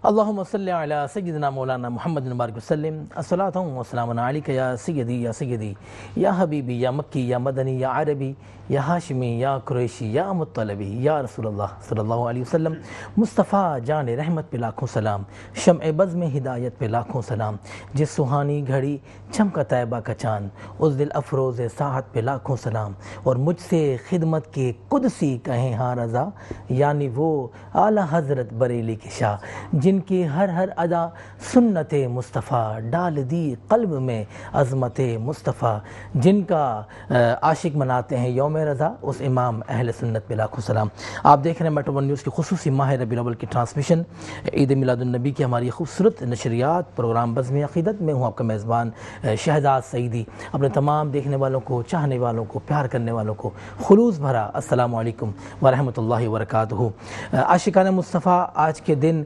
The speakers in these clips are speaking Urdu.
اللهم صل على سيدنا مولانا محمد مبارک وسلم الصلاۃ والسلام علیک یا سیدی یا حبیبی یا مکی یا مدنی یا عربی یا ہاشمی یا قریشی یا مطلبی یا رسول اللہ صلی اللہ علیہ وسلم، مصطفیٰ جان رحمت پہ لاکھوں سلام، شمع بز میں ہدایت پہ لاکھوں سلام، جس سہانی گھڑی چمکا طیبہ کا چاند، اس دل افروز ساحت پہ لاکھوں سلام، اور مجھ سے خدمت کے قدسی کہیں ہاں رضا، یعنی وہ اعلیٰ حضرت بریلی کے شاہ جن کی ہر ادا سنت مصطفیٰ ڈال دی قلب میں عظمت مصطفیٰ، جن کا عاشق مناتے ہیں یوم رضا، اس امام اہل سنت پہ لاکھوں سلام۔ آپ دیکھ رہے ہیں میٹرو ون نیوز کی خصوصی ماہ ربیع الاول کی ٹرانسمیشن عید میلاد النبی کی ہماری خوبصورت نشریات پروگرام بزم عقیدت میں ہوں آپ کا میزبان شہزاد سعیدی۔ اپنے تمام دیکھنے والوں کو، چاہنے والوں کو، پیار کرنے والوں کو خلوص بھرا السلام علیکم ورحمۃ اللہ وبرکاتہ۔ عاشقان مصطفیٰ آج کے دن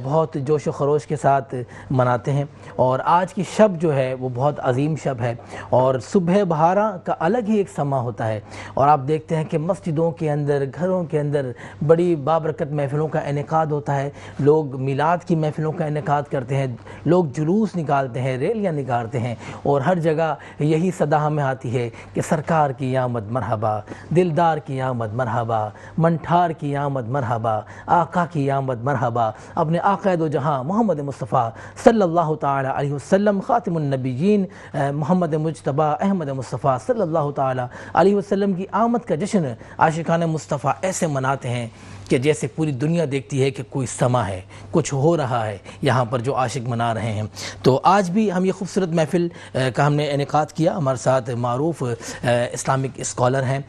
بہت جوش و خروش کے ساتھ مناتے ہیں، اور آج کی شب جو ہے وہ بہت عظیم شب ہے، اور صبح بہاراں کا الگ ہی ایک سما ہوتا ہے، اور آپ دیکھتے ہیں کہ مسجدوں کے اندر، گھروں کے اندر بڑی بابرکت محفلوں کا انعقاد ہوتا ہے، لوگ میلاد کی محفلوں کا انعقاد کرتے ہیں، لوگ جلوس نکالتے ہیں، ریلیاں نکالتے ہیں، اور ہر جگہ یہی صدا ہمیں آتی ہے کہ سرکار کی آمد مرحبا، دلدار کی آمد مرحبا، منٹھار کی آمد مرحبا، آقا کی آمد مرحبا، اپنے آقا دو جہاں محمد مصطفیٰ صلی اللہ تعالی علیہ وسلم، خاتم النبیین محمد مجتبیٰ احمد مصطفیٰ صلی اللہ تعالی علیہ وسلم کی آمد کا جشن عاشقان مصطفیٰ ایسے مناتے ہیں کہ جیسے پوری دنیا دیکھتی ہے کہ کوئی سما ہے، کچھ ہو رہا ہے یہاں پر جو عاشق منا رہے ہیں۔ تو آج بھی ہم یہ خوبصورت محفل کا ہم نے انعقاد کیا، ہمارے ساتھ معروف اسلامک اسکالر ہیں،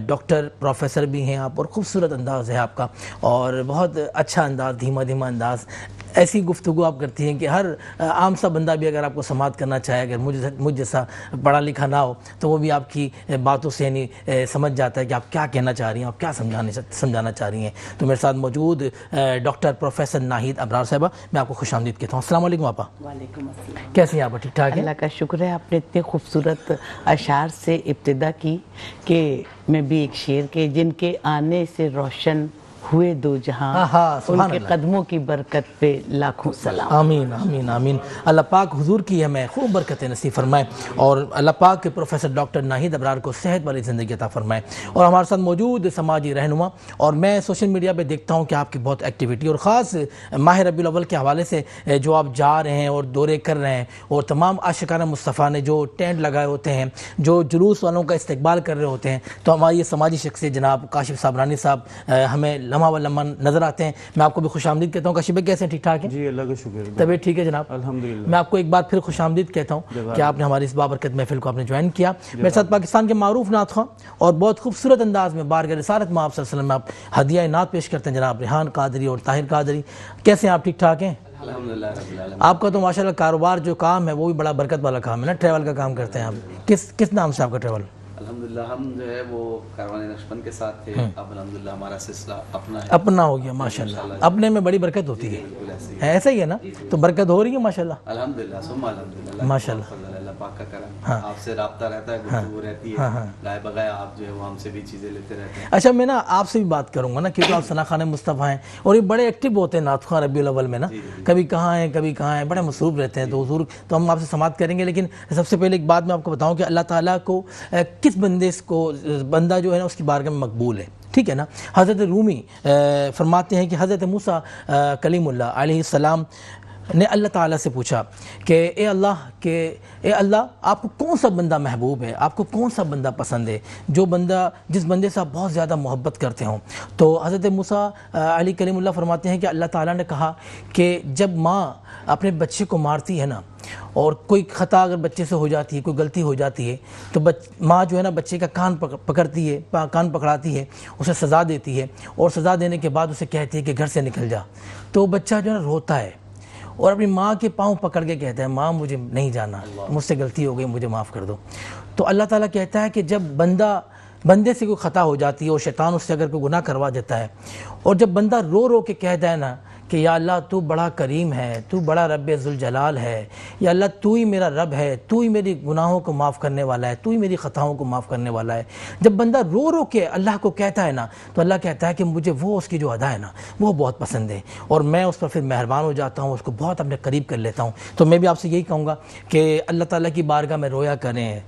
ڈاکٹر پروفیسر بھی ہیں آپ، اور خوبصورت انداز ہے آپ کا، اور بہت اچھا انداز، دھیما انداز، ایسی گفتگو آپ کرتی ہیں کہ ہر عام سا بندہ بھی اگر آپ کو سماعت کرنا چاہے، اگر مجھ جیسا پڑھا لکھا نہ ہو، تو وہ بھی آپ کی باتوں سے یعنی سمجھ جاتا ہے کہ آپ کیا کہنا چاہ رہی ہیں، آپ کیا سمجھانا چاہ رہی ہیں۔ تو میرے ساتھ موجود ڈاکٹر پروفیسر ناہید ابرار صاحبہ، میں آپ کو خوش آمدید کہتا ہوں۔ السلام علیکم آپا۔ وعلیکم السلام۔ کیسی ہیں آپ؟ ٹھیک ٹھاک ہیں؟ اللہ کا شکر ہے، آپ نے اتنے خوبصورت اشعار سے ابتدا کی کہ میں بھی ایک شعر کے جن کے آنے سے روشن ہوئے دو جہاں، ان کے قدموں کی برکت پہ لاکھوں سلام۔ آمین آمین آمین۔ اللہ پاک حضور کی ہمیں خوب برکتیں نصیب فرمائے، اور اللہ پاک کے پروفیسر ڈاکٹر ناہید ابرار کو صحت والی زندگی عطا فرمائے۔ اور ہمارے ساتھ موجود سماجی رہنما، اور میں سوشل میڈیا پہ دیکھتا ہوں کہ آپ کی بہت ایکٹیویٹی، اور خاص ماہ ربیع الاول کے حوالے سے جو آپ جا رہے ہیں اور دورے کر رہے ہیں، اور تمام عاشقان مصطفیٰ نے جو ٹینٹ لگائے ہوتے ہیں، جو جلوس والوں کا استقبال کر رہے ہوتے ہیں، تو ہماری یہ سماجی شخصیت جناب کاشف صابرانی صاحب ہمیں لمحہ و لمحہ نظر آتے ہیں۔ میں آپ کو بھی خوش آمدید کہتا ہوں۔ کاشف بھائی کیسے ہیں؟ ٹھیک ٹھاک ہیں؟ جی اللہ کا شکر، طبیعت ٹھیک ہے جناب؟ الحمدللہ۔ میں آپ کو ایک بار پھر خوش آمدید کہتا ہوں کہ آپ نے ہماری اس بابرکت محفل کو آپ نے جوائن کیا۔ میرے ساتھ پاکستان کے معروف نعت خواں اور بہت خوبصورت انداز میں بارگاہ رسالت میں آپ صلی اللہ علیہ وسلم میں آپ ہدیہ نعت پیش کرتے ہیں جناب ریحان قادری اور طاہر قادری۔ کیسے ہیں آپ؟ ٹھیک ٹھاک ہیں؟ الحمدللہ رب العالمین۔ آپ کا تو ماشاءاللہ کاروبار جو کام ہے وہ بھی بڑا برکت والا کام ہے نا، ٹریول کا کام کرتے ہیں آپ۔ کس نام سے آپ کا ٹریول؟ الحمدللہ ہم جو ہے وہ کاروان نقشبند کے ساتھ تھے، اب الحمدللہ ہمارا سلسلہ اپنا ہے، اپنا ہو گیا ماشاءاللہ۔ اپنے میں بڑی برکت ہوتی ہے، ایسا ہی ہے نا؟ تو برکت ہو رہی ہے ماشاءاللہ؟ الحمدللہ ثم الحمدللہ ماشاءاللہ۔ اللہ پاک کا کرم، آپ سے رابطہ رہتا ہے، گفتگو رہتی ہے، گائے بغائے آپ جو ہے وہ ہم سے بھی چیزیں لیتے رہتے ہیں۔ اچھا، میں نا آپ سے بھی بات کروں گا نا، کیونکہ آپ ثنا خوان مصطفیٰ ہیں، اور یہ بڑے ایکٹیو ہوتے ہیں نعت خواں ربیع الاول میں نا، کبھی کہاں ہیں کبھی کہاں ہیں، بڑے مصروف رہتے ہیں۔ تو حضور تو ہم آپ سے سماعت کریں گے، لیکن سب سے پہلے ایک بات میں آپ کو بتاؤں کہ اللہ تعالیٰ کو کس بندہ جو ہے نا اس کی بارگاہ میں مقبول ہے، ٹھیک ہے نا؟ حضرت رومی فرماتے ہیں کہ حضرت موسیٰ کلیم اللہ علیہ السلام نے اللہ تعالیٰ سے پوچھا کہ اے اللہ آپ کو کون سا بندہ محبوب ہے، آپ کو کون سا بندہ پسند ہے، جس بندے سے آپ بہت زیادہ محبت کرتے ہوں۔ تو حضرت موسیٰ علی کلیم اللہ فرماتے ہیں کہ اللہ تعالیٰ نے کہا کہ جب ماں اپنے بچے کو مارتی ہے نا، اور کوئی خطا اگر بچے سے ہو جاتی ہے، کوئی غلطی ہو جاتی ہے، تو ماں جو ہے نا بچے کا کان پکڑتی ہے، کان پکڑاتی ہے، اسے سزا دیتی ہے، اور سزا دینے کے بعد اسے کہتی ہے کہ گھر سے نکل جا۔ تو بچہ جو ہے نا روتا ہے، اور اپنی ماں کے پاؤں پکڑ کے کہتا ہے ماں مجھے نہیں جانا، مجھ سے غلطی ہو گئی، مجھے معاف کر دو۔ تو اللہ تعالیٰ کہتا ہے کہ جب بندے سے کوئی خطا ہو جاتی ہے، اور شیطان اس سے اگر کوئی گناہ کروا دیتا ہے، اور جب بندہ رو کے کہتا ہے نا کہ کہ یا اللہ تو بڑا کریم ہے، تو بڑا رب ذوالجلال ہے، یا اللہ تو ہی میرا رب ہے، تو ہی میری گناہوں کو معاف کرنے والا ہے، تو ہی میری خطاؤں کو معاف کرنے والا ہے۔ جب بندہ رو رو کے اللہ کو کہتا ہے نا تو اللہ کہتا ہے کہ مجھے وہ اس کی جو ادا ہے نا وہ بہت پسند ہے، اور میں اس پر پھر مہربان ہو جاتا ہوں، اس کو بہت اپنے قریب کر لیتا ہوں۔ تو میں بھی آپ سے یہی کہوں گا کہ اللہ تعالیٰ کی بارگاہ میں رویا کریں،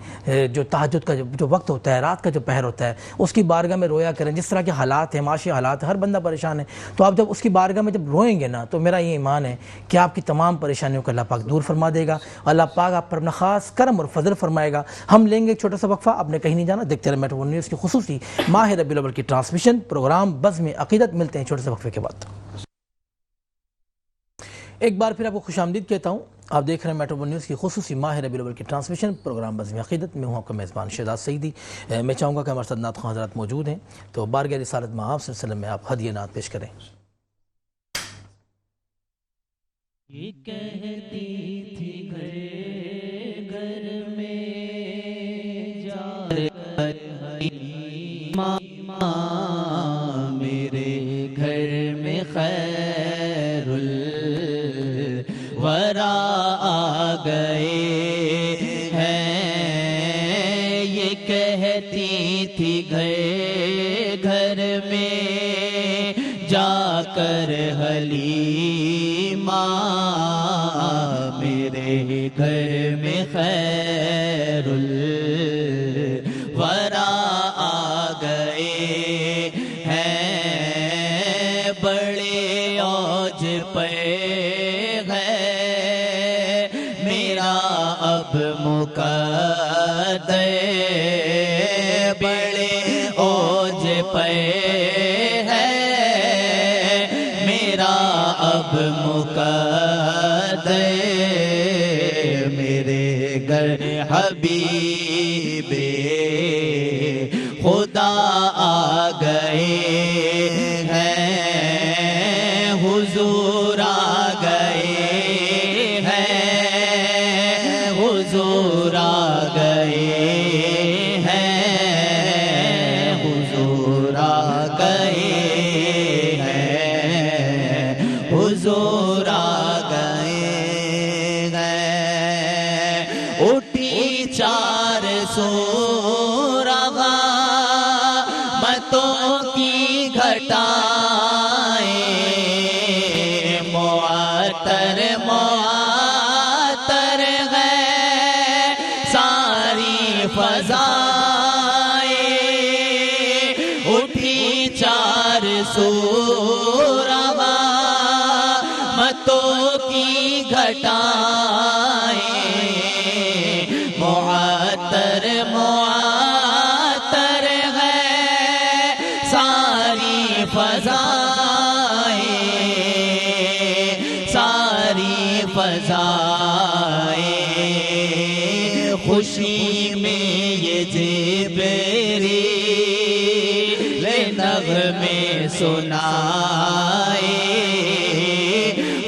جو تہجد کا جو وقت ہوتا ہے، رات کا جو پہر ہوتا ہے، اس کی بارگاہ میں رویا کریں۔ جس طرح کے حالات ہیں، معاشی حالات ہیں، ہر بندہ پریشان ہے، تو آپ جب اس کی بارگاہ میں جب روئیں گے نا تو میرا یہ ایمان ہے کہ آپ کی تمام پریشانیوں کو اللہ پاک دور فرما دے گا، اللہ پاک آپ پر اپنا خاص کرم اور فضل فرمائے گا۔ ہم لیں گے ایک چھوٹا سا وقفہ، آپ نے کہیں نہیں جانا، دیکھتے رہیں میٹرو نیوز کی خصوصی ماہ ربیع الاول کی ٹرانسمیشن پروگرام بزم عقیدت۔ ملتے ہیں چھوٹے سے وقفے کے بعد۔ ایک بار پھر آپ کو خوش آمدید کہتا ہوں، آپ دیکھ رہے ہیں میٹرو نیوز کی خصوصی ماہ ربیع الاول کی ٹرانسمیشن پروگرام بزم عقیدت۔ میں ہوں آپ کا میزبان شہزاد سعیدی۔ میں چاہوں گا کہ ہمارے ساتھ نعت خواں حضرات موجود ہیں، تو بارگاہ رسالت میں آپ صلی اللہ علیہ وسلم میں آپ ہدیہ نعت پیش کریں۔ یہ کہتی تھی گھر گھر میں جا حلیمہ، میرے گھر میں خیر الورا آ گئے ہیں۔ یہ کہتی تھی گھر گھر میں جا کر حلیمہ، میرے گھر میں خیر الورا آ گئے ہیں۔ بڑے اوج پہ ہے میرا اب مقدر، بڑے اوج پہ ہے میرا اب مقدر، میرے گھر حبیب خدا آ گئے ہیں، حضور آ گئے ہیں، حضور آ گئے ہیں، حضور آ گئے ہیں، حضور آ گئے ہیں۔ اٹھی 400 رغبتوں کی گھٹائیں، معطر معطر ہے ساری فضائیں، اٹھی 400 رغبتوں کی گھٹائیں، معطر معطر ہے ساری فضائیں، ساری فضائیں، خوشی میں یہ جبریل نغمے سنائے،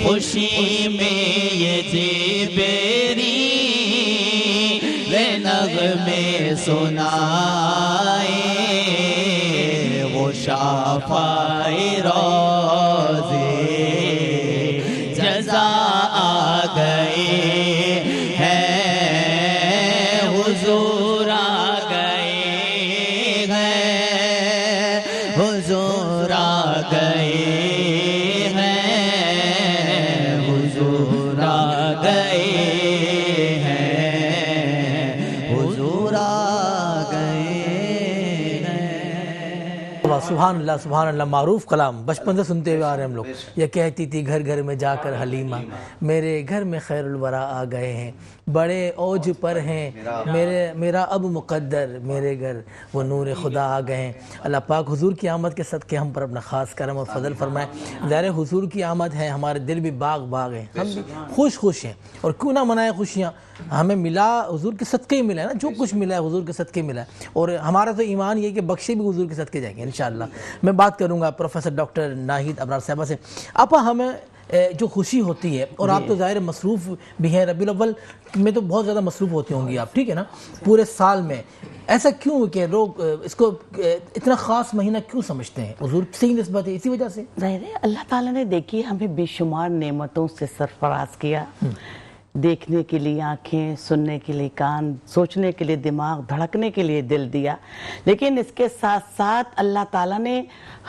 خوشی میں یہ جبریل نغمے سنائے، وہ شافعِ روضے جزا آ گئے ہیں، حضور آ گئے ہیں، حضور آ گئے ہیں، حضور آ گئے ہیں، حضور آ گئے ہیں۔ سبحان اللہ سبحان اللہ، معروف کلام بچپن سے سنتے ہوئے آ رہے ہیں ہم لوگ۔ یہ کہتی تھی گھر گھر میں جا کر حلیمہ، میرے گھر میں خیر الورا آ گئے ہیں، بڑے اوج پر ہیں میرا اب مقدر، میرے گھر وہ نور خدا آ گئے ہیں۔ اللہ پاک حضور کی آمد کے صدقے ہم پر اپنا خاص کرم اور فضل فرمائے۔ ظاہر حضور کی آمد ہے، ہمارے دل بھی باغ باغ ہیں، ہم بھی خوش ہیں، اور کیوں نہ منائیں خوشیاں، ہمیں ملا حضور کے صدقے ہی ملا ہے نا، جو کچھ ملا ہے حضور کے صدقے ملا ہے، اور ہمارا تو ایمان یہ کہ بخشے بھی حضور کے صدقے جائیں گے انشاءاللہ۔ میں بات کروں گا پروفیسر ڈاکٹر ناہید ابرار صاحبہ سے۔ آپا ہمیں جو خوشی ہوتی ہے، اور آپ تو ظاہر مصروف بھی ہیں، ربیع الاول میں تو بہت زیادہ مصروف ہوتی ہوں گی آپ، ٹھیک ہے نا، پورے سال میں، ایسا کیوں کہ لوگ اس کو اتنا خاص مہینہ کیوں سمجھتے ہیں؟ حضور سے نسبت ہے اسی وجہ سے؟ ظاہر ہے اللہ تعالیٰ نے دیکھیے ہمیں بے شمار نعمتوں سے سرفراز کیا، دیکھنے کے لیے آنکھیں، سننے کے لیے کان، سوچنے کے لیے دماغ، دھڑکنے کے لیے دل دیا، لیکن اس کے ساتھ ساتھ اللہ تعالیٰ نے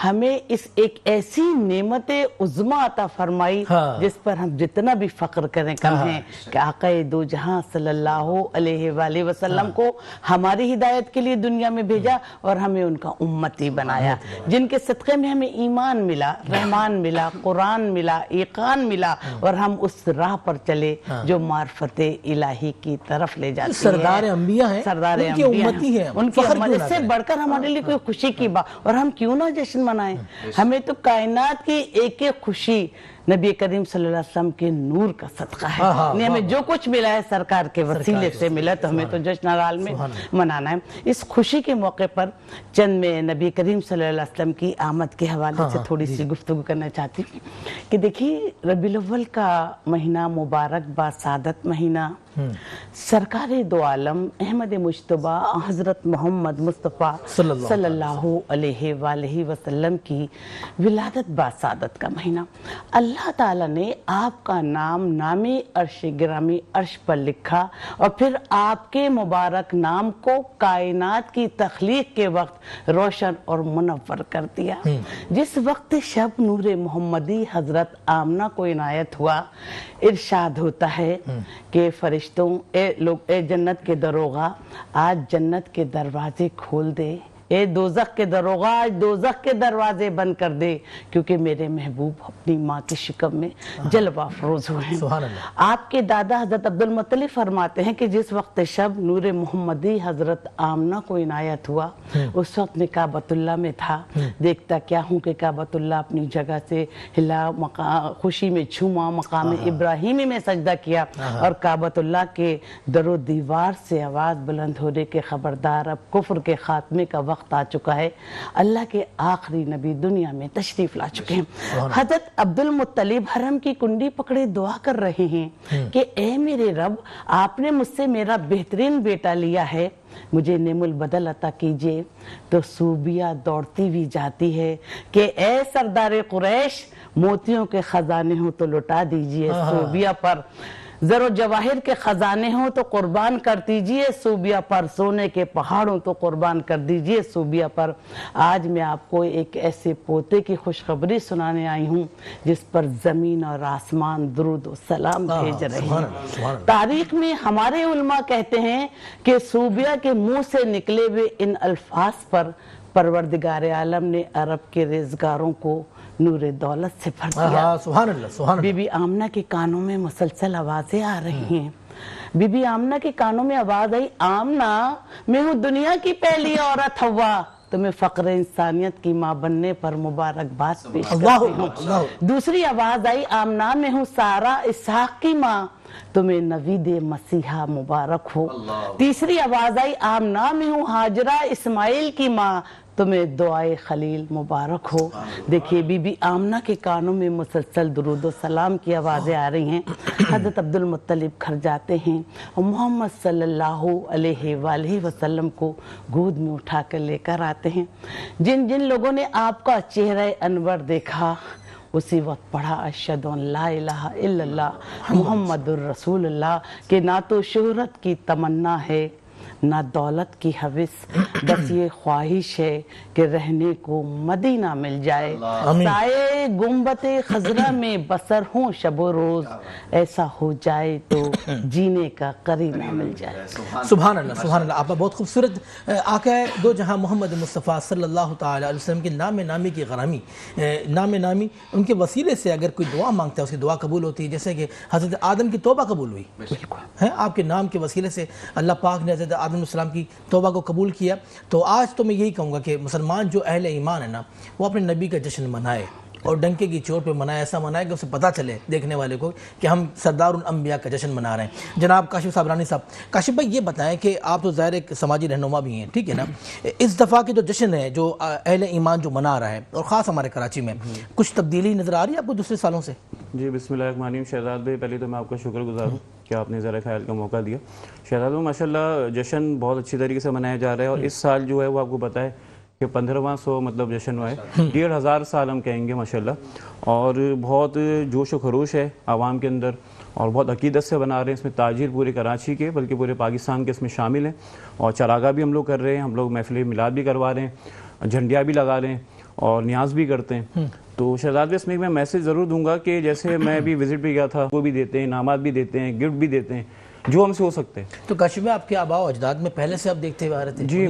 ہمیں اس ایک ایسی نعمت عظمی عطا فرمائی جس پر ہم جتنا بھی فخر کریں کم ہیں، کہ آقا دو جہاں صلی اللہ علیہ وآلہ وسلم کو ہماری ہدایت کے لیے دنیا میں بھیجا اور ہمیں ان کا امتی بنایا، جن کے صدقے میں ہمیں ایمان ملا، رحمان ملا، قرآن ملا، ایقان ملا، اور ہم اس راہ پر چلے جو معرفت الہی کی طرف لے جاتی ہے۔ سردار انبیاء ہیں، سردار ان کی انبیاء امتی ہیں، ان کی فخر کیوں امت نہ سے کریں؟ بڑھ کر ہمارے لیے کوئی خوشی کی بات، اور ہم کیوں نہ جشن منائیں؟ ہمیں تو کائنات کی ایک ایک خوشی نبی کریم صلی اللہ علیہ وسلم کے نور کا صدقہ ہے، یعنی ہمیں جو کچھ ملا ہے سرکار کے وسیلے سے ملا، تو ہمیں تو جشن حال میں منانا ہے۔ اس خوشی کے موقع پر چند میں نبی کریم صلی اللہ علیہ وسلم کی آمد کے حوالے سے تھوڑی سی گفتگو کرنا چاہتی ہوں کہ دیکھیے ربیع الاول کا مہینہ مبارک باسعادت مہینہ، سرکار دو عالم احمد مجتبی حضرت محمد مصطفیٰ صلی اللہ علیہ وآلہ وسلم کی ولادت باسعادت کا مہینہ۔ اللہ تعالیٰ نے آپ کا نام نام عرش گرامی عرش پر لکھا، اور پھر آپ کے مبارک نام کو کائنات کی تخلیق کے وقت روشن اور منور کر دیا۔ جس وقت شب نور محمدی حضرت آمنہ کو عنایت ہوا، ارشاد ہوتا ہے کہ فرشتوں اے جنت کے دروغہ آج جنت کے دروازے کھول دے، اے دوزخ کے دروغہ آج دوزخ کے دروازے بند کر دے، کیونکہ میرے محبوب اپنی ماں کے شکم میں جلوہ افروز ہوئے ہیں۔ آپ کے دادا حضرت عبدالمطلب فرماتے ہیں کہ جس وقت شب نور محمدی حضرت آمنہ کو عنایت ہوا، اس وقت میں کعبۃ اللہ میں تھا، دیکھتا کیا ہوں کہ کعبۃ اللہ اپنی جگہ سے ہلا، خوشی میں جھوما، مقام ابراہیمی میں سجدہ کیا، اور کعبۃ اللہ کے در و دیوار سے آواز بلند ہو رہی کہ خبردار اب کفر کے خاتمے کا وقت آ چکا ہے، اللہ کے آخری نبی دنیا میں تشریف لا چکے ہیں۔ حضرت عبدالمطلب حرم کی کنڈی پکڑے دعا کر رہے ہیں کہ اے میرے رب، آپ نے مجھ سے میرا بہترین بیٹا لیا ہے، مجھے نعم البدل عطا کیجئے۔ تو صوبیہ دوڑتی ہوئی جاتی ہے کہ اے سردار قریش، موتیوں کے خزانے ہوں تو لٹا دیجئے صوبیہ پر، زر و جواہر کے خزانے ہوں تو قربان کر دیجئے صوبیہ پر، سونے کے پہاڑوں تو قربان کر دیجئے صوبیہ پر۔ آج میں آپ کو ایک ایسے پوتے کی خوشخبری سنانے آئی ہوں جس پر زمین اور آسمان درود و سلام بھیج رہے ہیں۔ تاریخ میں ہمارے علماء کہتے ہیں کہ صوبیہ کے منہ سے نکلے ہوئے ان الفاظ پر پروردگار عالم نے عرب کے ریزگاروں کو نور دولت سے بھر دیا۔ سبحان اللہ، سبحان اللہ۔ بی بی آمنہ کے کانوں میں مسلسل آوازیں آ رہی ہیں۔ بی بی آمنہ کے کانوں میں آواز آئی، آمنہ میں ہوں دنیا کی پہلی عورت ہوا، تمہیں فخر انسانیت کی ماں بننے پر مبارکباد پیش کرتی ہوں۔ دوسری آواز آئی، آمنہ میں ہوں سارہ اسحاق کی ماں، تمہیں نوید مسیحہ مبارک ہو۔ تیسری آواز آئی، آمنہ میں ہوں ہاجرہ اسماعیل کی ماں، تمہیں دعائے خلیل مبارک ہو۔ دیکھیے بی بی آمنہ کے کانوں میں مسلسل درود و سلام کی آوازیں آ رہی ہیں۔ حضرت عبدالمطلب گھر جاتے ہیں اور محمد صلی اللہ علیہ وآلہ وسلم کو گود میں اٹھا کر لے کر آتے ہیں۔ جن جن لوگوں نے آپ کا چہرہ انور دیکھا، اسی وقت پڑھا اشہد ان لا الہ الا اللہ محمد الرسول اللہ، کہ نہ تو شہرت کی تمنا ہے نہ دولت کی حوث، بس یہ خواہش ہے کہ رہنے کو مدینہ مل جائے، سائے گنبد خضرا میں بسر ہوں شب و روز، ایسا ہو جائے تو جینے کا قرینہ مل جائے۔ سبحان اللہ، سبحان اللہ۔ آپ بہت خوبصورت آقا دو جہاں محمد مصطفیٰ صلی اللہ تعالی علیہ وسلم کے نام نامی کی غرامی، نام نامی ان کے وسیلے سے اگر کوئی دعا مانگتا ہے اس کی دعا قبول ہوتی ہے، جیسے کہ حضرت آدم کی توبہ قبول ہوئی ہے، آپ کے نام کے وسیلے سے اللہ پاک نے حضرت آدم علیہ السلام کی توبہ کو قبول کیا۔ تو آج تو میں یہی کہوں گا کہ مسلمان جو اہل ایمان ہے نا، وہ اپنے نبی کا جشن منائے، اور ڈنکے کی چوٹ پہ منائے، ایسا منائے کہ اسے پتہ چلے دیکھنے والے کو کہ ہم سردار الانبیاء کا جشن منا رہے ہیں۔ جناب کاشف صابرانی صاحب، کاشف بھائی یہ بتائیں کہ آپ تو ظاہر ایک سماجی رہنما بھی ہیں، ٹھیک ہے نا، اس دفعہ کے جو جشن ہے جو اہل ایمان جو منا رہا ہے اور خاص ہمارے کراچی میں، کچھ تبدیلی نظر آ رہی ہے آپ کو دوسرے سالوں سے؟ جی بسم اللہ الرحمن الرحیم۔ شہزاد بھائی پہلے تو میں آپ کا شکر گزار ہوں کہ آپ نے ذرا خیال کا موقع دیا۔ شہزاد بھائی ماشاءاللہ جشن بہت اچھی طریقے سے منایا جا رہا ہے، اور اس سال جو ہے وہ آپ کو پتہ ہے کہ 1500 مطلب جشن ہوا ہے، 1500 سال ہم کہیں گے ماشاءاللہ، اور بہت جوش و خروش ہے عوام کے اندر، اور بہت عقیدت سے بنا رہے ہیں۔ اس میں تاجر پورے کراچی کے بلکہ پورے پاکستان کے اس میں شامل ہیں، اور چراغاں بھی ہم لوگ کر رہے ہیں، ہم لوگ محفل میلاد بھی کروا رہے ہیں، جھنڈیاں بھی لگا رہے ہیں اور نیاز بھی کرتے ہیں۔ تو شہزاد اس میں میں میسیج ضرور دوں گا کہ جیسے میں بھی وزٹ پہ گیا تھا، وہ بھی دیتے ہیں، انعامات بھی دیتے ہیں، گفٹ بھی دیتے ہیں جو ہم سے ہو سکتے ہیں۔ تو کاشف میں آپ کے آباء و اجداد میں پہلے سے آپ دیکھتے ہوئے آ رہے تھے؟ جی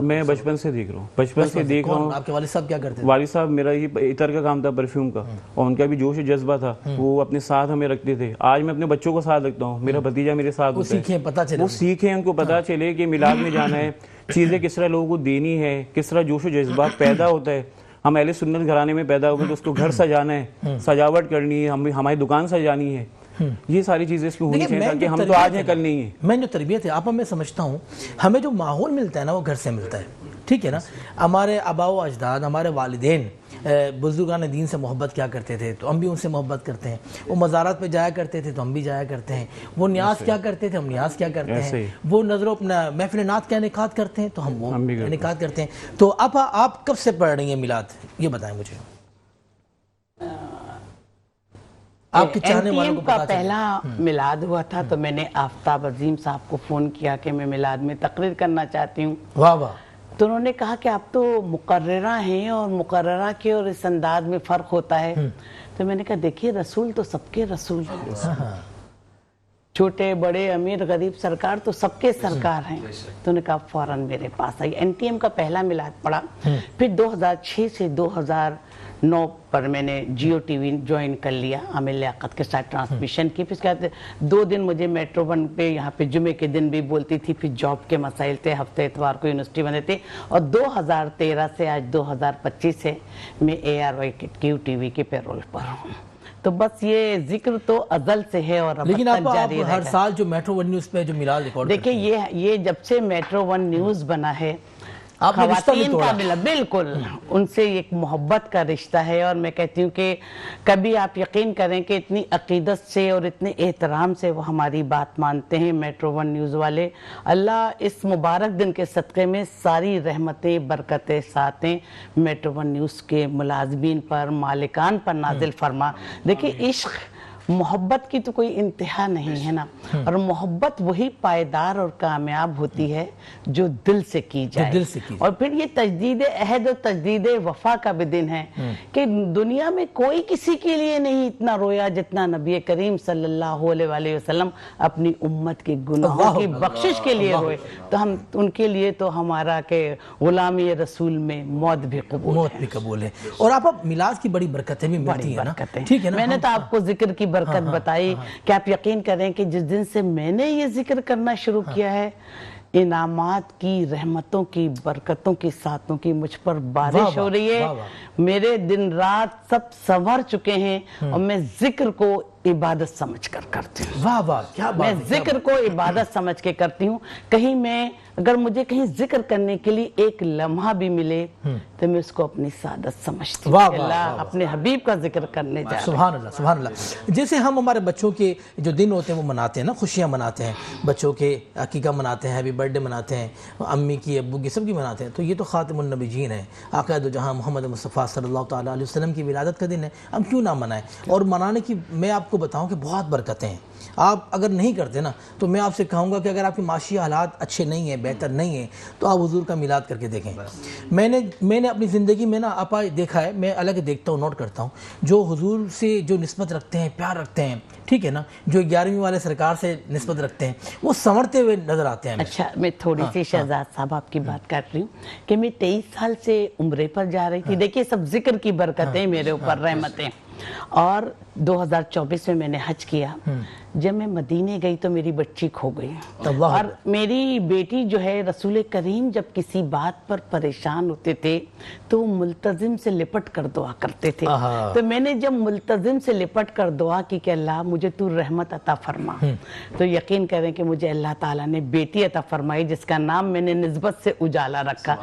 میں بچپن سے دیکھ رہا ہوں، بچپن سے دیکھ رہا ہوں۔ آپ کے والد صاحب کیا کرتے تھے؟ والد صاحب میرا یہ عطر کا کام تھا، پرفیوم کا، اور ان کا بھی جوش و جذبہ تھا، وہ اپنے ساتھ ہمیں رکھتے تھے۔ آج میں اپنے بچوں کو ساتھ رکھتا ہوں، میرا بھتیجا میرے ساتھ ہوتا ہے، سیکھیں پتہ چلے، وہ سیکھیں، ان کو پتہ چلے کہ میلاد میں جانا ہے، چیزیں کس طرح لوگوں کو دینی ہے، کس طرح جوش و جذبہ پیدا ہوتا ہے۔ ہم اہل سنت گھرانے میں پیدا ہو گئے تو اس کو گھر سجانا ہے، سجاوٹ کرنی ہے، ہماری دکان سجانی ہے، یہ ساری چیزیں اس میں ہونی چاہیے تاکہ ہم تو آج ہیں کل نہیں ہیں۔ میں جو تربیت ہے آپ میں سمجھتا ہوں ہمیں جو ماحول ملتا ہے نا وہ گھر سے ملتا ہے، ٹھیک ہے نا۔ ہمارے آباء و اجداد، ہمارے والدین بزرگان دین سے محبت کیا کرتے تھے تو ہم بھی ان سے محبت کرتے ہیں، وہ مزارات پہ جایا کرتے تھے تو ہم بھی جایا کرتے ہیں، وہ نیاز کیا کرتے تھے ہم نیاز کیا کرتے ہیں، وہ نظر اپنا محفل نعت کا انعقاد کرتے ہیں تو ہم وہ انعقاد کرتے ہیں۔ تو آپ کب سے پڑھ رہی ہیں میلاد، یہ بتائیں مجھے، آپ کے چاہنے والوں کو پتا چلے۔ پہلا میلاد ہوا تھا تو میں نے آفتاب عظیم صاحب کو فون کیا کہ میں میلاد میں تقریر کرنا چاہتی ہوں۔ واہ واہ۔ تو انہوں نے کہا کہ آپ تو مقررہ ہیں اور مقررہ کے اور اس انداز میں فرق ہوتا ہے۔ تو میں نے کہا دیکھیے رسول تو سب کے رسول ہیں، چھوٹے بڑے امیر غریب سرکار تو سب کے سرکار ہیں۔ تو انہوں نے کہا فوراً میرے پاس آئی، این ٹی ایم کا پہلا میلاد پڑھا، پھر 2006 سے 2009 پر میں نے جیو ٹی وی جوائن کر لیا، عامر لیاقت کے ساتھ ٹرانسمیشن کی۔ پھر اس کے بعد 2 دن مجھے میٹرو ون پہ یہاں پہ جمعے کے دن بھی بولتی تھی، پھر جاب کے مسائل تھے، ہفتے اتوار کو یونیورسٹی بندے تھے، اور 2013 سے آج 2025 سے میں ARY کیو ٹی وی کے پیرول پر ہوں۔ تو بس یہ ذکر تو ازل سے ہے اور اب لیکن تک آپ جاری ہر سال جو میٹرو ون نیوز پہ جو میلاد ریکارڈ دیکھیں یہ جب سے میٹرو ون نیوز بنا ہے آپ نے رشتہ بھی خواتین توڑا۔ کا ملا، بالکل ان سے ایک محبت کا رشتہ ہے، اور میں کہتی ہوں کہ کبھی آپ یقین کریں کہ اتنی عقیدت سے اور اتنے احترام سے وہ ہماری بات مانتے ہیں میٹرو ون نیوز والے۔ اللہ اس مبارک دن کے صدقے میں ساری رحمتیں برکتیں ساتیں میٹرو ون نیوز کے ملازمین پر، مالکان پر نازل فرما۔ دیکھیں عشق محبت کی تو کوئی انتہا نہیں ہے نا، اور محبت وہی پائیدار اور کامیاب ہوتی ہے جو دل سے کی جائے۔ اور پھر یہ تجدید عہد اور تجدید وفا کا بھی دن ہے کہ دنیا میں کوئی کسی کے لیے نہیں اتنا رویا جتنا نبی کریم صلی اللہ علیہ وسلم اپنی امت کے گناہوں کی بخشش کے لیے روئے، تو ہم ان کے لیے تو ہمارا کہ غلامی رسول میں موت بھی قبول ہے۔ اور آپ میلاد کی بڑی برکتیں بھی ملتی ہیں نا، ٹھیک ہے نا۔ میں نے تو آپ کو ذکر کی برکت بتائی کہ آپ یقین کریں کہ جس دن سے میں نے یہ ذکر کرنا شروع کیا ہے، انعامات کی، رحمتوں کی، برکتوں کی، ساتوں کی مجھ پر بارش ہو رہی ہے۔ میرے دن رات سب سنور چکے ہیں، اور میں ذکر کو عبادت سمجھ کر کرتی ہوں۔ واہ واہ، کیا بات ہے۔ میں ذکر کو عبادت سمجھ کے کرتی ہوں۔ کہیں میں اگر مجھے کہیں ذکر کرنے کے لیے ایک لمحہ بھی ملے تو میں اس کو اپنی سعادت سمجھتی ہوں کہ اللہ اپنے حبیب کا ذکر کرنے جا رہا ہے۔ سبحان اللہ، سبحان اللہ۔ جیسے ہم ہمارے بچوں کے جو دن ہوتے ہیں وہ مناتے ہیں نا، خوشیاں مناتے ہیں، بچوں کے عقیقہ مناتے ہیں، ہیپی برتھ ڈے مناتے ہیں، امی کی ابو کی سب کی مناتے ہیں، تو یہ تو خاتم النبیین ہے، آقا دو جہاں محمد مصطفیٰ صلی اللہ تعالیٰ علیہ وسلم کی ولادت کا دن ہے، ہم کیوں نہ منائیں؟ اور منانے کی میں آپ کو بتاؤں کہ بہت برکتیں ہیں۔ آپ اگر نہیں کرتے نا تو میں آپ سے کہوں گا کہ اگر آپ کے معاشی حالات اچھے نہیں ہیں، بہتر نہیں ہیں، تو آپ حضور کا میلاد کر کے دیکھیں۔ میں نے اپنی زندگی میں نا آپ دیکھا ہے، میں الگ دیکھتا ہوں، نوٹ کرتا ہوں، جو حضور سے جو نسبت رکھتے ہیں، پیار رکھتے ہیں، ٹھیک ہے نا، جو 11ویں والے سرکار سے نسبت رکھتے ہیں، وہ سنورتے ہوئے نظر آتے ہیں۔ اچھا میں تھوڑی سی شہزاد صاحب آپ کی بات کر رہی ہوں کہ میں 23 سال سے عمرے پر جا رہی تھی۔ دیکھیے سب ذکر کی برکتیں میرے اوپر، رحمتیں۔ اور 2024 میں نے حج کیا. جب میں مدینے گئی تو میری بچی کھو گئی, اور میری بیٹی جو ہے رسول کریم جب کسی بات پر پریشان ہوتے تھے تو ملتزم سے لپٹ کر دعا کرتے تھے. تو میں نے جب ملتزم سے لپٹ کر دعا کی کہ اللہ مجھے تو رحمت عطا فرما, تو یقین کریں کہ مجھے اللہ تعالیٰ نے بیٹی عطا فرمائی جس کا نام میں نے نسبت سے اجالا رکھا.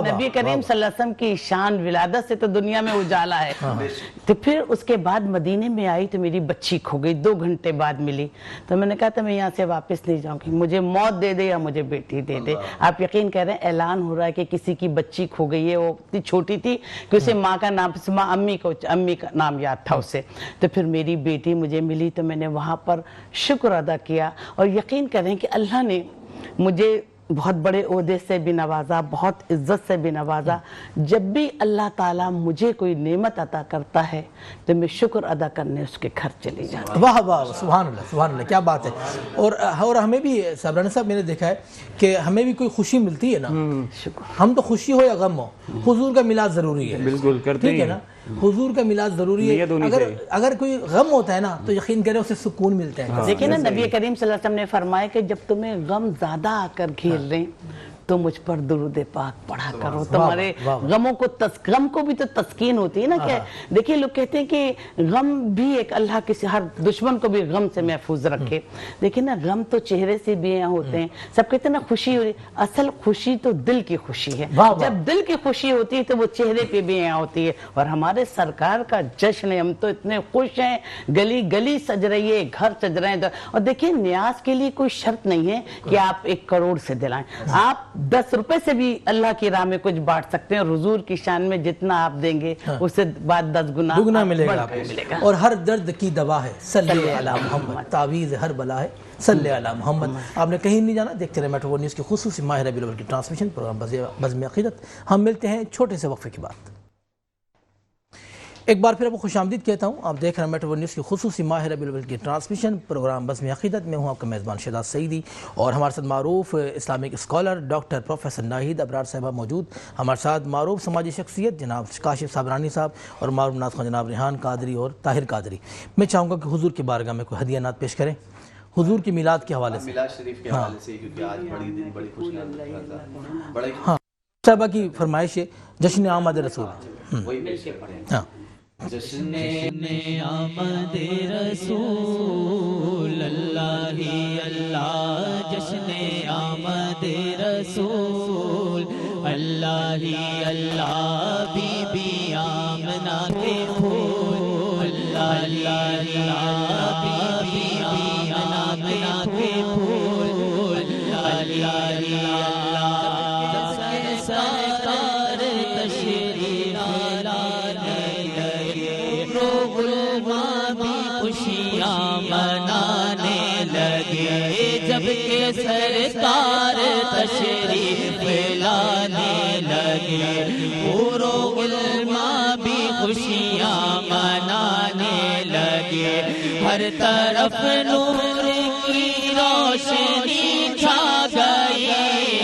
نبی کریم صلی اللہ علیہ وسلم کی شان ولادت سے تو دنیا میں اجالا ہے. تو پھر اس کے بعد مدینے میں آئی تو میری بچی کھو گئی, 2 گھنٹے بعد ملی. تو میں نے کہا تو میں یہاں سے واپس نہیں جاؤں گی, مجھے موت دے دے یا مجھے بیٹی دے دے. آپ یقین کر رہے ہیں اعلان ہو رہا ہے کہ کسی کی بچی کھو گئی ہے, وہ اتنی چھوٹی تھی کہ اسے ماں کا نام, امی کا نام یاد تھا اسے. تو پھر میری بیٹی مجھے ملی تو میں نے وہاں پر شکر ادا کیا, اور یقین کریں کہ اللہ نے مجھے بہت بڑے عہدے سے بھی نوازا, بہت عزت سے بھی نوازا. جب بھی اللہ تعالیٰ مجھے کوئی نعمت عطا کرتا ہے تو میں شکر ادا کرنے اس کے گھر چلی جاتی ہوں. واہ واہ, سبحان اللہ سبحان اللہ, کیا بات ہے. اور ہمیں بھی صابرانہ صاحب میں نے دیکھا ہے کہ ہمیں بھی کوئی خوشی ملتی ہے نا, ہم تو خوشی ہو یا غم ہو, حضور کا میلاد ضروری ہے. بالکل کرتے ٹھیک ہے نا, حضور کا میلاد ضروری ہے. اگر کوئی غم ہوتا ہے نا تو یقین کریں اسے سکون ملتا ہے. دیکھیں نا نبی کریم صلی اللہ علیہ وسلم نے فرمایا کہ جب تمہیں غم زیادہ آ کر گھیر لیں تو مجھ پر درود پاک پڑھا کرو, تمہارے غموں کو غم کو بھی تو تسکین ہوتی ہے نا. کہ دیکھیں لوگ کہتے ہیں کہ غم بھی ایک اللہ کسی ہر دشمن کو بھی غم سے محفوظ رکھے. دیکھیں نا غم تو چہرے سے بھی ہوتے ہیں, سب کہتے ہیں نا خوشی ہو رہی, اصل خوشی تو دل کی خوشی ہے. جب دل کی خوشی ہوتی ہے تو وہ چہرے پہ بھی ہوتی ہے. اور ہمارے سرکار کا جشن ہے, ہم تو اتنے خوش ہیں, گلی گلی سج رہی ہے, گھر سج رہے ہیں. اور دیکھیں نیاز کے لیے کوئی شرط نہیں ہے کہ آپ 1 کروڑ سے دلائیں, آپ 10 روپے سے بھی اللہ کی راہ میں کچھ بانٹ سکتے ہیں. اور حضور کی شان میں جتنا آپ دیں گے اس سے بعد 10 گنا ملے گا. اور ہر درد کی دوا ہے صلی علی محمد, تعویذ ہر بلا ہے صلی علی محمد. آپ نے کہیں نہیں جانا, دیکھتے رہے میٹرو نیوز کی خصوصی ماہ ربیع الاول کی ٹرانسمیشن پروگرام بزم عقیدت. ہم ملتے ہیں چھوٹے سے وقفے کے بعد. ایک بار پھر آپ کو خوش آمدید کہتا ہوں. آپ دیکھ رہے ہیں میٹرو نیوز کی خصوصی ماہ ربیع الاول کی ٹرانسمیشن پروگرام بزم عقیدت. میں ہوں آپ کا میزبان شہزاد سعیدی, اور ہمارے ساتھ معروف Islamic scholar doctor professor Nahid Abrar صاحبہ موجود. ہمارے ساتھ معروف سماجی شخصیت جناب کاشف صابرانی صاحب, اور معروف نعت خواں جناب ریحان قادری اور طاہر قادری. میں چاہوں گا کہ حضور کی بارگاہ میں کوئی ہدیہ نعت پیش کریں حضور کی میلاد کے حوالے سے. میلاد شریف کے حوالے سے, کیونکہ آج بڑی خوشی صاحبہ کی فرمائش ہے جشن آمد رسول. ہاں, جشن آمد رسول اللہ ہی اللہ, جشن آمد رسول اللہ ہی اللہ, بی بی آمنہ کے پھول اللہ ہی اللہ, بی بی آمنہ کے پھول اللہ ہی اللہ. سرکار تشریف لانے لگے, غلام بھی خوشیاں منانے لگے, جب کہ سرکار تشریف لانے لگے, غلام بھی خوشیاں منانے لگے. ہر طرف نور کی روشنی چھا گئی,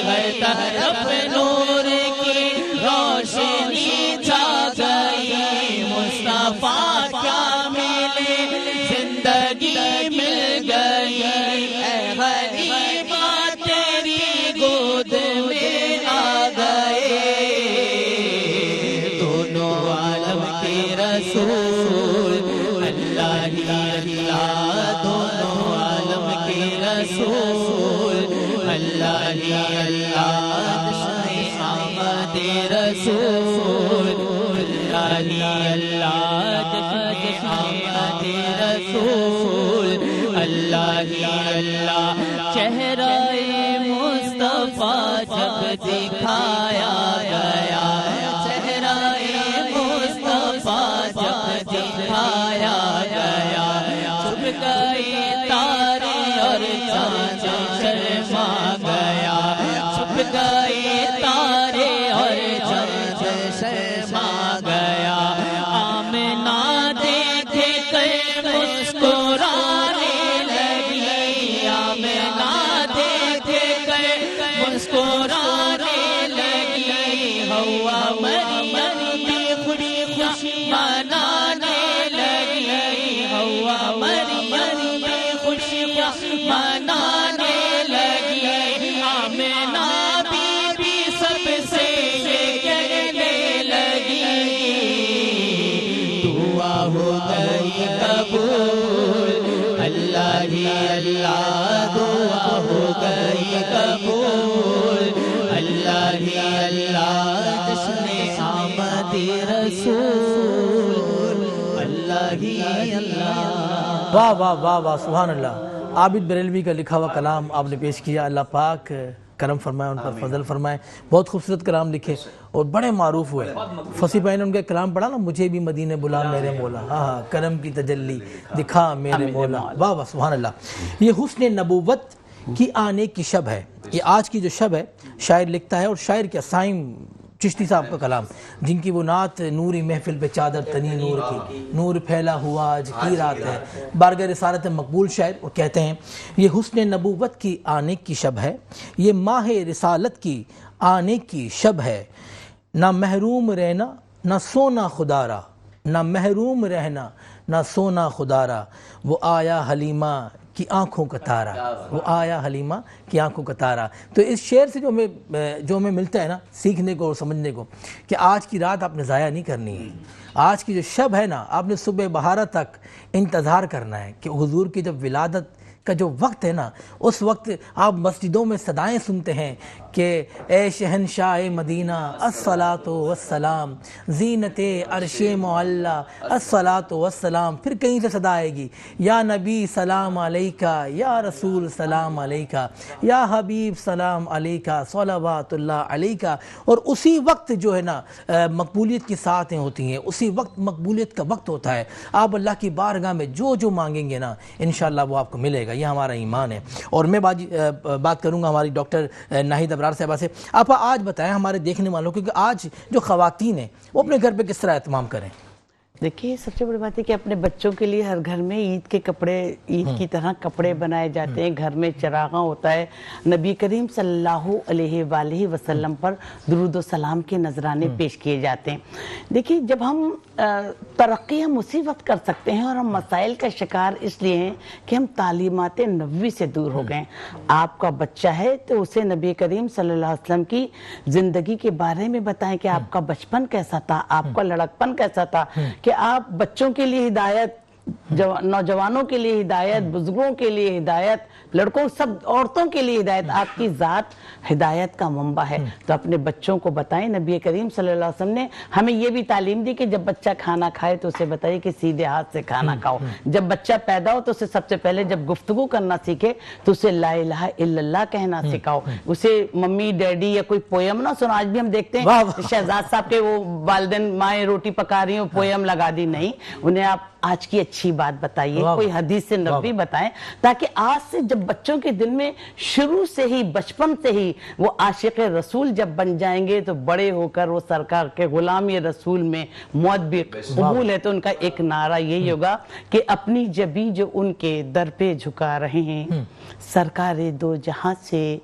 ہر طرف نور کی روشنی چھا گئی. مصطفیٰ کیا ملے زندگی مل گئی, اے غریبا تیری گود میں آ گئے. دونوں عالم کے رسول اللہ ہی اللہ, دونوں عالم کے رسول اللہ ہی اللہ. جشن آمد رسول اللہ ہی اللہ, جشن آمد رسول اللہ ہی اللہ. چہرہ مصطفیٰ جب دکھایا گیا, چہرہ مصطفیٰ جب دکھایا گیا, چھپ گئی تارے اور چاند شرما گیا, چھپ گئی تارے اور چاند شرما گیا. آمنہ دیکھے کر مسکرانے لگی, آمنہ دیکھے کر مسکرانے لگی. ہوا مریم بھی خوشی منانے لگی, منانے لگی آمنہ بی بی سب سے یہ کہنے لگی دعا ہو گئی قبول اللہ ہی اللہ دعا ہو گئی قبول اللہ ہی اللہ جشن آمد رسول اللہ ہی اللہ۔ واہ واہ واہ واہ سبحان اللہ۔ عابد بریلوی کا لکھا ہوا کلام آپ نے پیش کیا، اللہ پاک کرم فرمائے، ان پر فضل فرمائے، بہت خوبصورت کلام لکھے اور بڑے معروف ہوئے۔ فصیح بھائی نے ان کا کلام پڑھا نا، مجھے بھی مدینے بلا میرے مولا، ہاں کرم کی تجلی دکھا میرے مولا، واہ واہ سبحان اللہ۔ یہ حسن نبوت کی آنے کی شب ہے، یہ آج کی جو شب ہے شاعر لکھتا ہے، اور شاعر کیا سائم چشتی صاحب کا کلام، جن کی وہ نعت نوری محفل پہ چادر تنی نور کی، نور پھیلا ہوا آج کی رات ہے، بارگاہ رسالت مقبول شاعر، اور کہتے ہیں یہ حسن نبوت کی آنے کی شب ہے، یہ ماہ رسالت کی آنے کی شب ہے، نہ محروم رہنا نہ سونا خدارا، نہ محروم رہنا نہ سونا خدارا، وہ آیا حلیمہ کی آنکھوں کا تارا، وہ آیا حلیمہ کی آنکھوں کا تارا۔ تو اس شعر سے جو ہمیں ملتا ہے نا سیکھنے کو اور سمجھنے کو، کہ آج کی رات آپ نے ضائع نہیں کرنی ہے، آج کی جو شب ہے نا آپ نے صبح بہارہ تک انتظار کرنا ہے، کہ حضور کی جب ولادت کا جو وقت ہے نا، اس وقت آپ مسجدوں میں صدائیں سنتے ہیں کہ اے شہنشاہ مدینہ الصلاۃ والسلام، زینت عرش معلی الصلاۃ والسلام، پھر کہیں سے صدا آئے گی یا نبی سلام علیکہ، یا رسول سلام علیکہ، یا حبیب سلام علیکہ، صلوات اللہ علیکہ، اور اسی وقت جو ہے نا مقبولیت کی ساعتیں ہوتی ہیں، اسی وقت مقبولیت کا وقت ہوتا ہے، آپ اللہ کی بارگاہ میں جو مانگیں گے نا انشاءاللہ وہ آپ کو ملے گا، یہ ہمارا ایمان ہے۔ اور میں بات کروں گا ہماری ڈاکٹر ناہید ابرار صاحبہ سے۔ آپ آج بتائیں ہمارے دیکھنے والوں کو کہ آج جو خواتین ہیں وہ اپنے گھر پہ کس طرح اہتمام کریں؟ دیکھیے سب سے بڑی بات ہے کہ اپنے بچوں کے لیے ہر گھر میں عید کے کپڑے، عید کی طرح کپڑے بنائے جاتے ہیں، گھر میں چراغاں ہوتا ہے، نبی کریم صلی اللہ علیہ وآلہ وسلم پر درود و سلام کے نذرانے پیش کیے جاتے ہیں۔ دیکھیے جب ہم ترقی ہم اسی وقت کر سکتے ہیں، اور ہم مسائل کا شکار اس لیے ہیں کہ ہم تعلیمات نبوی سے دور ہو گئے۔ آپ کا بچہ ہے تو اسے نبی کریم صلی اللہ علیہ وسلم کی زندگی کے بارے میں بتائیں کہ آپ کا بچپن کیسا تھا، آپ کا لڑکپن کیسا تھا، کہ آپ بچوں کے لیے ہدایت، نوجوانوں کے لیے ہدایت، بزرگوں کے لیے ہدایت، لڑکوں سب عورتوں کے لیے ہدایت، آپ کی ذات ہدایت کا منبع ہے۔ تو اپنے بچوں کو بتائیں، نبی کریم صلی اللہ علیہ وسلم نے ہمیں یہ بھی تعلیم دی کہ جب بچہ کھانا کھائے تو اسے بتائیے کہ سیدھے ہاتھ سے کھانا کھاؤ، جب بچہ پیدا ہو تو اسے سب سے پہلے جب گفتگو کرنا سیکھے تو اسے لا الہ الا اللہ کہنا سکھاؤ، اسے ممی ڈیڈی یا کوئی پویم نہ سنا۔ آج بھی ہم دیکھتے ہیں شہزاد صاحب کے وہ والدین مائیں روٹی پکا رہی ہیں پویم لگا دی، نہیں، انہیں آپ آج کی اچھی بات بتائیے، کوئی حدیث نبوی بتائیں، تاکہ آج سے جب بچوں کے دل میں شروع سے ہی بچپن سے ہی وہ عاشق رسول جب بن جائیں گے تو بڑے ہو کر وہ سرکار کے غلامی رسول میں موت بھی قبول ہے۔ تو ان کا ایک نعرہ یہی ہوگا کہ اپنی جبیں جو ان کے در پہ جھکا رہے ہیں، سرکار دو جہاں سے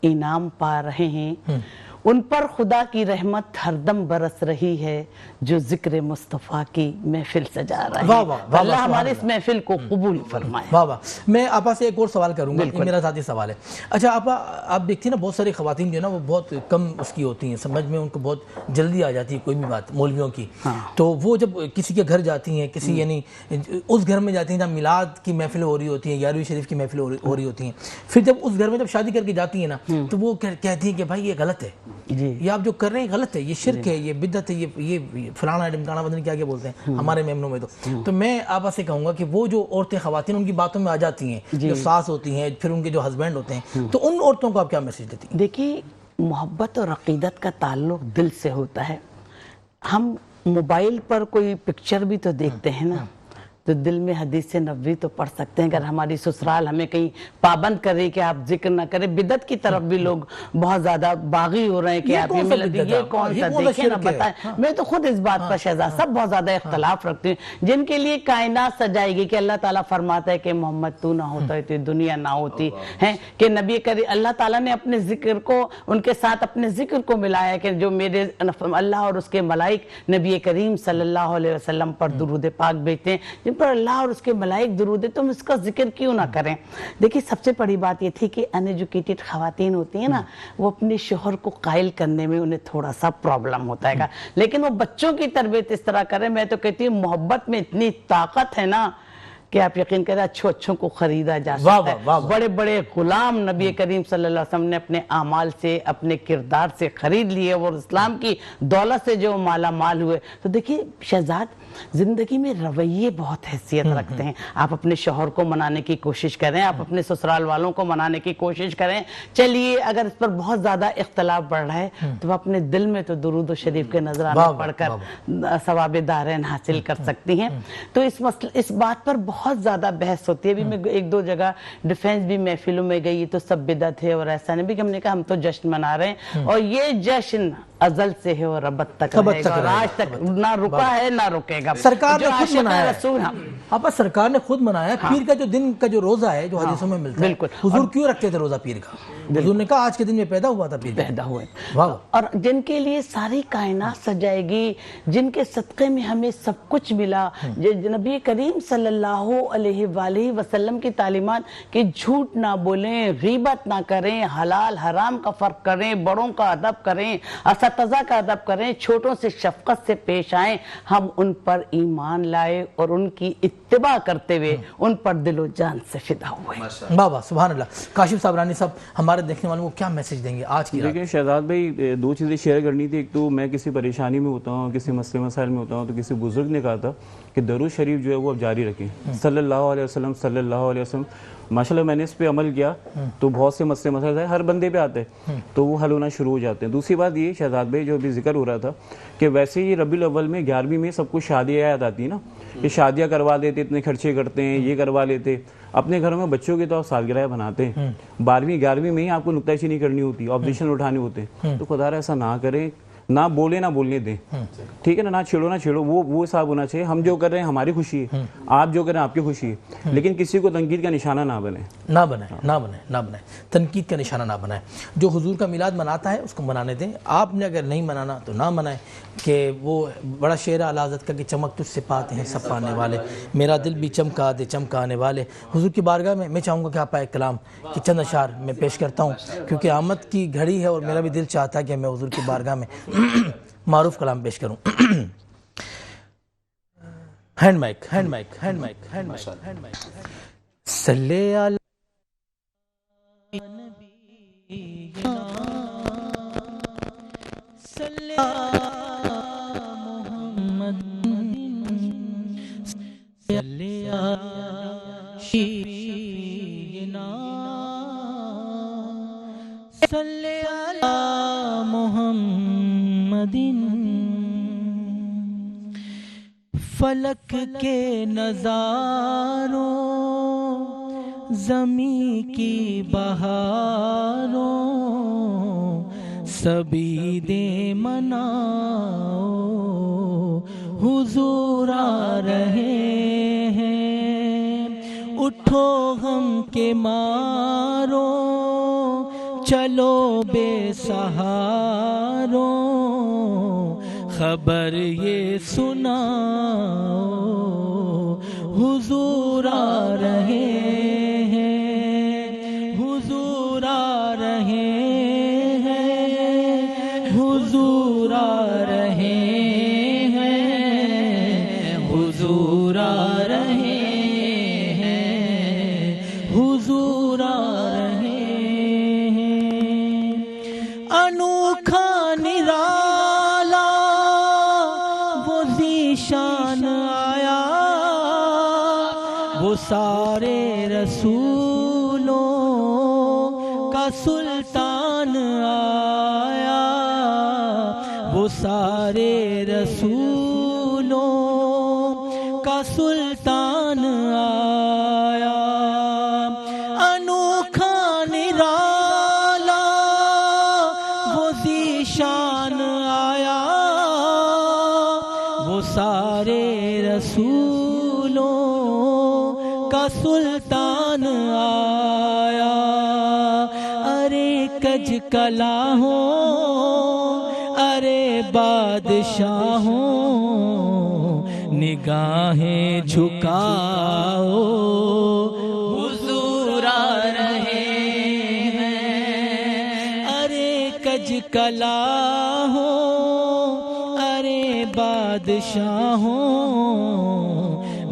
انعام پا رہے ہیں، ان پر خدا کی رحمت ہر دم برس رہی ہے، جو ذکر مصطفیٰ کی محفل سجا رہا ہے۔ اللہ ہمارے اس محفل کو قبول فرمائے۔ واہ واہ۔ میں آپا سے ایک اور سوال کروں گا، میرا ذاتی سوال ہے۔ اچھا آپا، آپ دیکھتی ہیں نا بہت ساری خواتین جو ہے نا وہ بہت کم اس کی ہوتی ہیں، سمجھ میں ان کو بہت جلدی آ جاتی ہے کوئی بھی بات مولویوں کی، تو وہ جب کسی کے گھر جاتی ہیں، کسی یعنی اس گھر میں جاتی ہیں جہاں میلاد کی محفل ہو رہی ہوتی ہیں، 11ویں شریف کی محفل ہو رہی ہوتی ہیں، پھر جب اس گھر میں جب شادی کر کے جاتی ہیں نا تو وہ کہتی ہیں کہ بھائی یہ غلط ہے، یہ آپ جو کر رہے ہیں غلط ہے، یہ شرک ہے، یہ بدعت ہے، یہ فلانا ڈمکانا بدن کیا بولتے ہیں ہمارے میمنوں میں۔ تو میں آپ سے کہوں گا کہ وہ جو عورتیں خواتین ان کی باتوں میں آ جاتی ہیں، جو ساس ہوتی ہیں، پھر ان کے جو ہسبینڈ ہوتے ہیں، تو ان عورتوں کو آپ کیا میسج دیتی ہیں؟ دیکھیے محبت اور عقیدت کا تعلق دل سے ہوتا ہے۔ ہم موبائل پر کوئی پکچر بھی تو دیکھتے ہیں نا، تو دل میں حدیث نبوی تو پڑھ سکتے ہیں۔ اگر ہماری سسرال ہمیں کہیں پابند کر رہی کہ آپ ذکر نہ کریں، بدعت کی طرف بھی لوگ بہت زیادہ باغی ہو رہے ہیں کہ آپ یہ ملت یہ کون سا دیکھیں نہ بتائیں۔ میں تو خود اس بات پر شہزاد سب بہت زیادہ اختلاف رکھتے ہیں، جن کے لیے کائنات سجائے گی کہ اللہ تعالیٰ فرماتا ہے کہ محمد تو نہ ہوتا ہے تو دنیا نہ ہوتی ہے، کہ نبی کریم اللہ تعالیٰ نے اپنے ذکر کو ان کے ساتھ اپنے ذکر کو ملایا کہ جو میرے اللہ اور اس کے ملائک نبی کریم صلی اللہ علیہ وسلم پر درود پاک بھیجتے ہیں۔ جن پر اللہ اور اس کے ملائک درود ہے تم اس کا ذکر کیوں نہ کریں. دیکھیے سب سے بڑی بات یہ تھی کہ ان ایجوکیٹڈ خواتین ہوتی ہیں نا, وہ اپنے شوہر کو قائل کرنے میں انہیں تھوڑا سا پرابلم ہوتا ہے گا, لیکن وہ بچوں کی تربیت اس طرح کریں. میں تو کہتی ہوں محبت میں اتنی طاقت ہے نا کہ آپ یقین کریں اچھوں کو خریدا جا سکتا ہے. بڑے بڑے غلام نبی کریم صلی اللہ علیہ وسلم نے اپنے اعمال سے, اپنے کردار سے خرید لیے, اور اسلام کی دولت سے جو مالا مال ہوئے. تو دیکھیے شہزاد, زندگی میں رویے بہت حیثیت رکھتے ہیں. آپ اپنے شوہر کو منانے کی کوشش کریں, آپ اپنے سسرال والوں کو منانے کی کوشش کریں. چلیے اگر اس پر بہت زیادہ اختلاف بڑھ رہا ہے تو اپنے دل میں تو درود و شریف کے نذرانے پڑھ کر ثواب دارین حاصل کر سکتی ہیں. تو اس بات پر بہت زیادہ بحث ہوتی ہے. ابھی میں ایک دو جگہ ڈیفینس بھی محفلوں میں گئی تو سب بدعت ہے اور ایسا نہیں بھی, کہ ہم نے کہا ہم تو جشن منا رہے ہیں اور یہ جشن ازل سے ہے اور ابد تک رہے گا, اور آج تک نہ رکا ہے نہ رکے گا. سرکار نے خود منایا ہے, سرکار نے خود منایا پیر کا جو دن کا جو روزہ ہے جو حدیثوں میں ملتا ہے. حضور کیوں رکھتے تھے روزہ پیر کا؟ حضور نے کہا آج کے دن میں پیدا ہوا تھا پیر, پیدا ہوئے. اور جن کے لیے ساری کائنات سجائے گی, جن کے صدقے میں ہمیں سب کچھ ملا. نبی کریم صلی اللہ علیہ وآلہ وسلم کی تعلیمات کہ جھوٹ نہ بولیں, غیبت نہ کریں, حلال حرام کا فرق کریں, بڑوں کا ادب کریں, اساتذہ کا ادب کریں, چھوٹوں سے شفقت سے پیش آئیں. ہم ان پر ایمان لائے اور ان کی اتباع کرتے ہوئے ان پر دل و جان سے فدا ہوئے. بابا سبحان اللہ. کاشف صابرانی صاحب ہمارے دیکھنے والوں کو کیا میسج دیں گے آج کی رات؟ دیکھیں شہزاد بھائی, دو چیزیں شیئر کرنی تھی. ایک تو میں کسی پریشانی میں ہوتا ہوں, کسی مسئلے مسائل میں ہوتا ہوں, تو کسی بزرگ نے کہا تھا کہ درود شریف جو ہے وہ اب جاری رکھیں, صلی اللہ علیہ وسلم صلی اللہ علیہ وسلم. ماشاءاللہ میں نے اس پہ عمل کیا تو بہت سے مسئلے مسائل ہر بندے پہ آتے ہیں تو وہ حل ہونا شروع ہو جاتے ہیں. دوسری بات یہ شہزاد بھائی جو ابھی ذکر ہو رہا تھا کہ ویسے ہی ربیع الاول میں 11ویں میں سب کچھ شادیاں یاد آتی ہیں نا, یہ شادیاں کروا دیتے, اتنے خرچے کرتے ہیں, یہ کروا لیتے. اپنے گھروں میں بچوں کی تو آپ سالگرہ بناتے ہیں, 12ویں 11ویں میں ہی آپ کو نکتہ چینی کرنی ہوتی ہے, آبجیکشن اٹھانے ہوتے ہیں. تو خدا ایسا نہ کریں, نہ بولے نہ بولنے دیں, ٹھیک ہے نا, نہ چھیڑو, وہ حساب ہونا چاہیے. ہم جو کر رہے ہیں ہماری خوشی ہے, آپ جو کر رہے ہیں آپ کی خوشی ہے, لیکن کسی کو تنقید کا نشانہ نہ بنائیں, تنقید کا نشانہ نہ بنائیں. جو حضور کا میلاد مناتا ہے اس کو منانے دیں. آپ نے اگر نہیں منانا تو نہ منائیں. کہ وہ بڑا شعر اعلیٰ حضرت کا کہ چمک تجھ سے پاتے ہیں سب پانے والے, میرا دل بھی چمکا دے چمکانے والے. حضور کی بارگاہ میں چاہوں گا کہ آپ ایک کلام کہ چند اشعار میں پیش کرتا ہوں, کیونکہ آمد کی گھڑی ہے اور میرا بھی دل چاہتا ہے کہ میں حضور کی بارگاہ میں معروف کلام پیش کروں. Hand mic. صلی علی محمد صلی شینا صلی علی محمد. فلک کے نظاروں زمین کی بہاروں سبھی دے مناؤ حضور آ رہے ہیں. اٹھو غم کے مارو چلو بے سہاروں خبر یہ سناؤ حضور آ رہے ہیں, حضور آ رہے ہیں, حضور آ رہے ہیں, حضور آ رہے ہیں, حضور آ رہے ہیں. انوکھا نرالا وہ ذیشان آیا, وہ سارے رسولوں کا سلطان آیا, وہ سارے رسولوں کا سلطان آیا. انوکھا نرالا وہ ذیشان آیا, وہ سارے رسولوں کا سلطان آیا. ارے کج کلا ہو ارے بادشاہوں نگاہیں جھکاؤ حضور آ رہے ہیں. ارے کج کلا ہو ارے بادشاہ ہو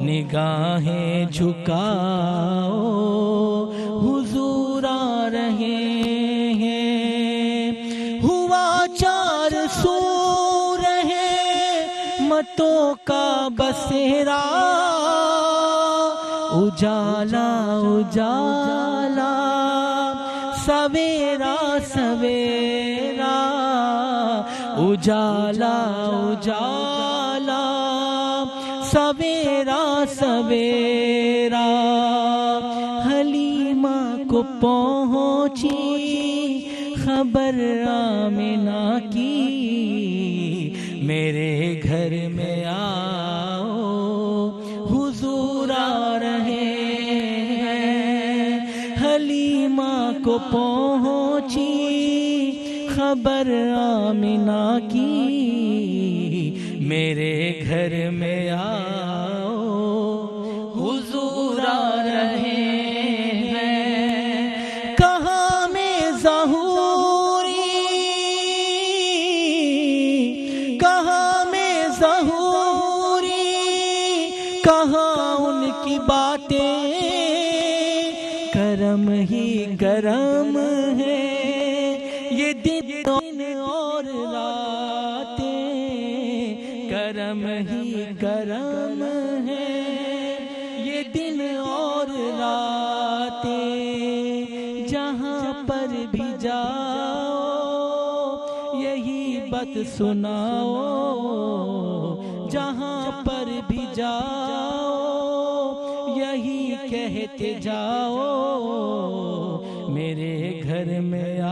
نگاہیں جھکاؤ حضور آ رہے ہیں. ہوا چار سو رہے متوں کا بسیرا اجالا اجالا سویرا سویرا اجالا اجالا سویرا سویرا. حلیمہ کو پہنچی خبر آمنہ کی میرے گھر میں آؤ حضور آ رہے ہیں. حلیمہ کو پہنچی خبر آمنہ کی میرے گھر میں آؤ حضور آ رہے ہیں. کہاں میں ظہوری کہاں میں ظہوری کہاں ان کی باتیں کرم ہی کرم ہے یہ دن اور راتیں کرم ہی کرم ہے یہ دن اور راتیں. جہاں پر بھی جاؤ یہی بات سناؤ جہاں پر بھی جاؤ یہی کہتے جاؤ میرے گھر میں آ